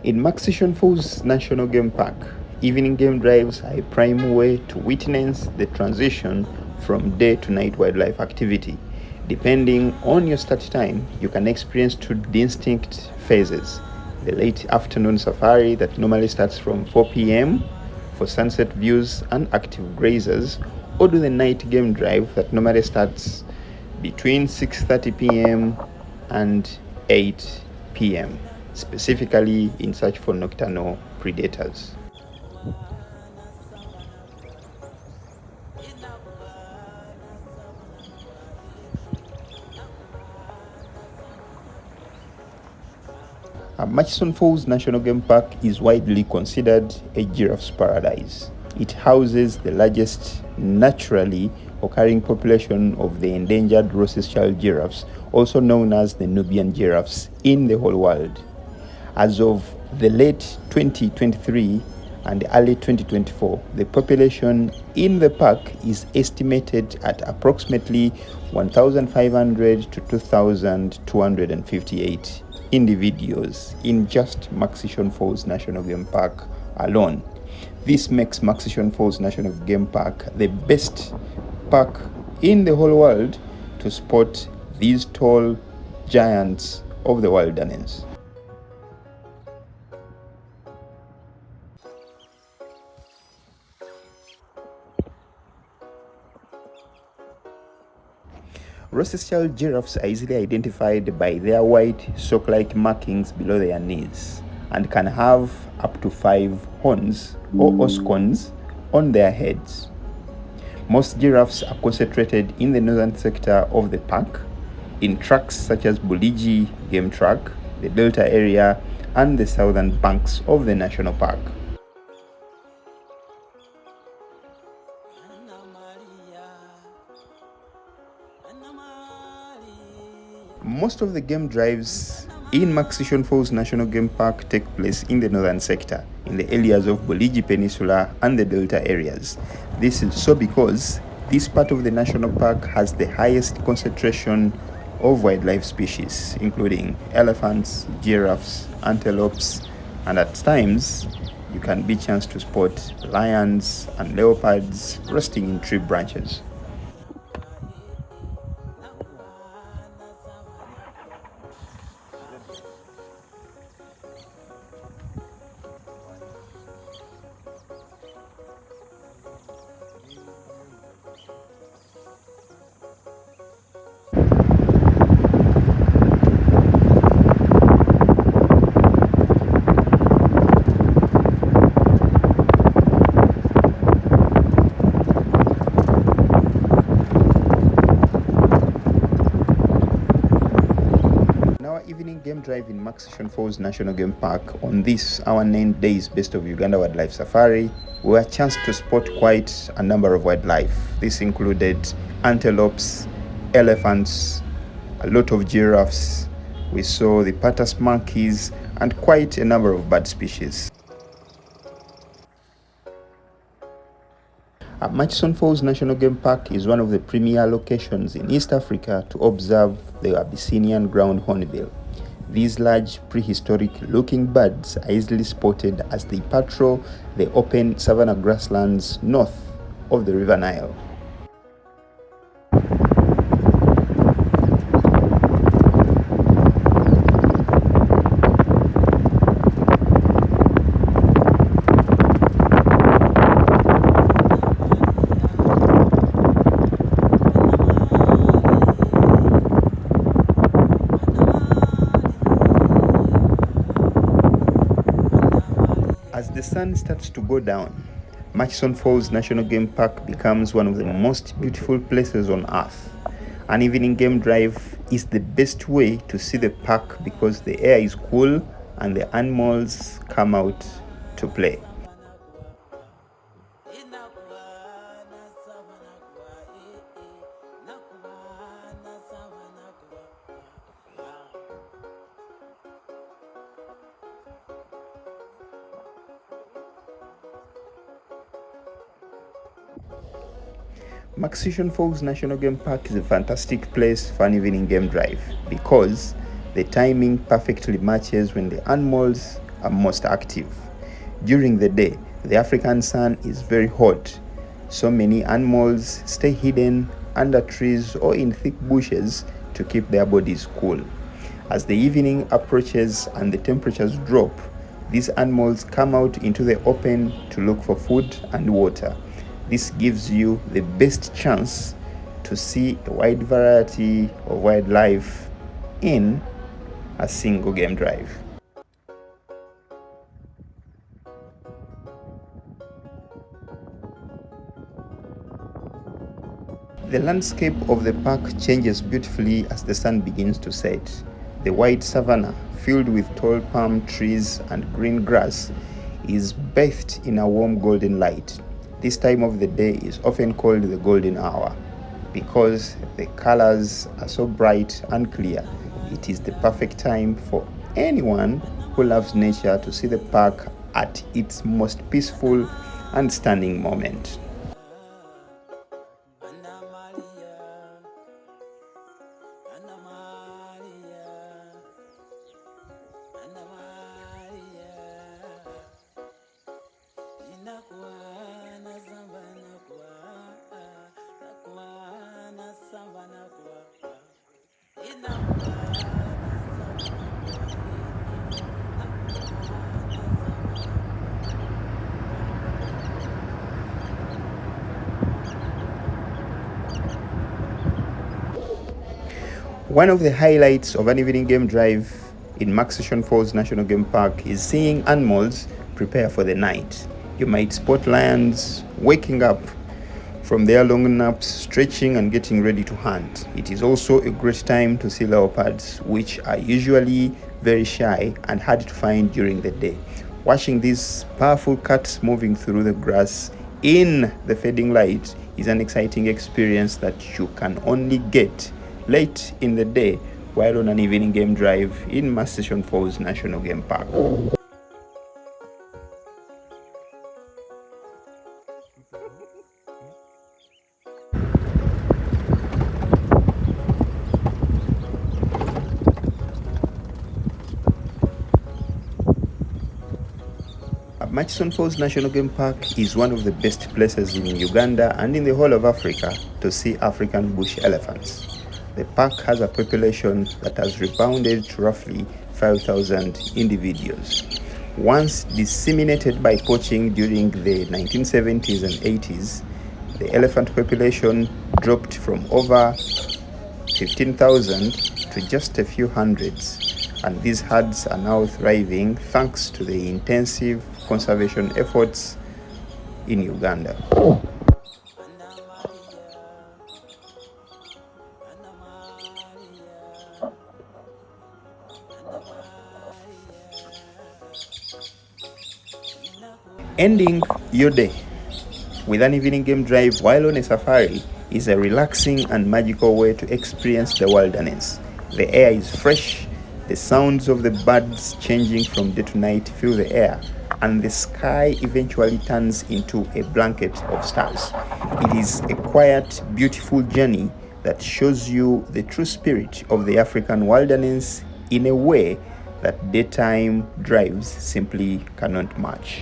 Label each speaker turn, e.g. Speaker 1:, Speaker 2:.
Speaker 1: In Murchison Falls National Game Park, evening game drives are a prime way to witness the transition from day to night wildlife activity. Depending on your start time, you can experience two distinct phases. The late afternoon safari that normally starts from 4 p.m. for sunset views and active grazers, or do the night game drive that normally starts between 6:30 p.m. and 8 p.m., specifically in search for nocturnal predators. Murchison Falls National Game Park is widely considered a giraffe's paradise. It houses the largest naturally occurring population of the endangered Rothschild giraffes, also known as the Nubian giraffes, in the whole world. As of the late 2023 and early 2024, the population in the park is estimated at approximately 1,500 to 2,258 individuals in just Murchison Falls National Game Park alone. This makes Murchison Falls National Game Park the best park in the whole world to spot these tall giants of the wilderness. Rothschild giraffes are easily identified by their white sock-like markings below their knees and can have up to 5 horns or oscons on their heads. Most giraffes are concentrated in the northern sector of the park, in tracts such as Buliji Game Track, the Delta area, and the southern banks of the national park. Most of the game drives in Murchison Falls National Game Park take place in the northern sector, in the areas of Buliji Peninsula and the Delta areas. This is so because this part of the national park has the highest concentration of wildlife species, including elephants, giraffes, antelopes, and at times you can be chance to spot lions and leopards resting in tree branches. Evening game drive in Murchison Falls National Game Park on this our 9 days Best of Uganda Wildlife Safari, we were chance to spot quite a number of wildlife. This included antelopes, elephants, a lot of giraffes. We saw the patas monkeys and quite a number of bird species. Murchison Falls National Game Park is one of the premier locations in East Africa to observe the Abyssinian ground hornbill. These large prehistoric-looking birds are easily spotted as they patrol the open savanna grasslands north of the River Nile. As the sun starts to go down, Murchison Falls National Game Park becomes one of the most beautiful places on earth. An evening game drive is the best way to see the park because the air is cool and the animals come out to play. Murchison Falls National Game Park is a fantastic place for an evening game drive because the timing perfectly matches when the animals are most active. During the day, the African sun is very hot, so many animals stay hidden under trees or in thick bushes to keep their bodies cool. As the evening approaches and the temperatures drop, these animals come out into the open to look for food and water. This gives you the best chance to see a wide variety of wildlife in a single game drive. The landscape of the park changes beautifully as the sun begins to set. The wide savanna, filled with tall palm trees and green grass, is bathed in a warm golden light. This time of the day is often called the golden hour because the colors are so bright and clear. It is the perfect time for anyone who loves nature to see the park at its most peaceful and stunning moment. One of the highlights of an evening game drive in Murchison Falls National Game Park is seeing animals prepare for the night. You might spot lions waking up from their long naps, stretching and getting ready to hunt. It is also a great time to see leopards, which are usually very shy and hard to find during the day. Watching these powerful cats moving through the grass in the fading light is an exciting experience that you can only get late in the day while on an evening game drive in Murchison Falls National Game Park. Murchison Falls National Game Park is one of the best places in Uganda and in the whole of Africa to see African bush elephants. The park has a population that has rebounded to roughly 5,000 individuals. Once disseminated by poaching during the 1970s and 80s, the elephant population dropped from over 15,000 to just a few hundreds, and these herds are now thriving thanks to the intensive conservation efforts in Uganda. Ending your day with an evening game drive while on a safari is a relaxing and magical way to experience the wilderness. The air is fresh, the sounds of the birds changing from day to night fill the air, and the sky eventually turns into a blanket of stars. It is a quiet, beautiful journey that shows you the true spirit of the African wilderness in a way that daytime drives simply cannot match.